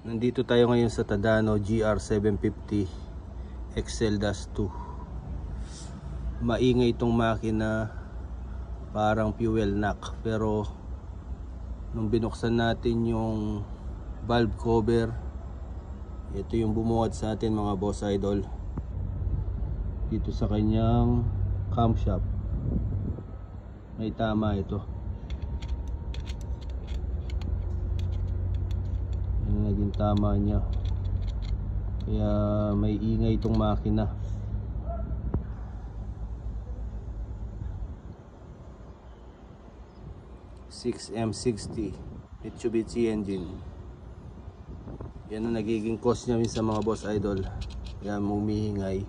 Nandito tayo ngayon sa Tadano GR750 XL-2. Maingay itong makina, parang fuel knock, pero nung binuksan natin yung valve cover, ito yung bumuhat sa atin mga boss idol. Dito sa kanyang camshaft may tama ito. Naging tama niya, kaya may ingay itong makina. M60 Mitsubishi engine, yan ang nagiging cause niya sa mga boss idol, kaya humihingay.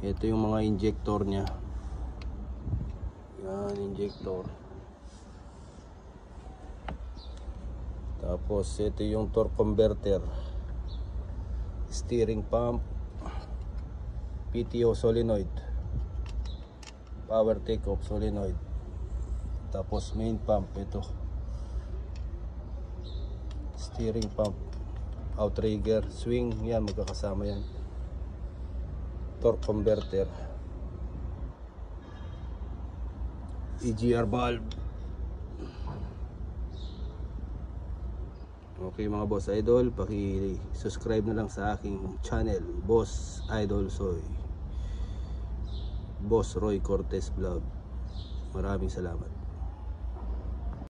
Ito yung mga injector niya, yan injector. Tapos ito yung torque converter, steering pump, PTO solenoid, power take off solenoid. Tapos main pump, ito steering pump, outrigger, swing, yan magkakasama yan. Torque converter, EGR valve. Okay mga boss idol, paki-subscribe na lang sa aking channel, Boss Idol Soy, Boss Roy Cortez Vlog. Maraming salamat.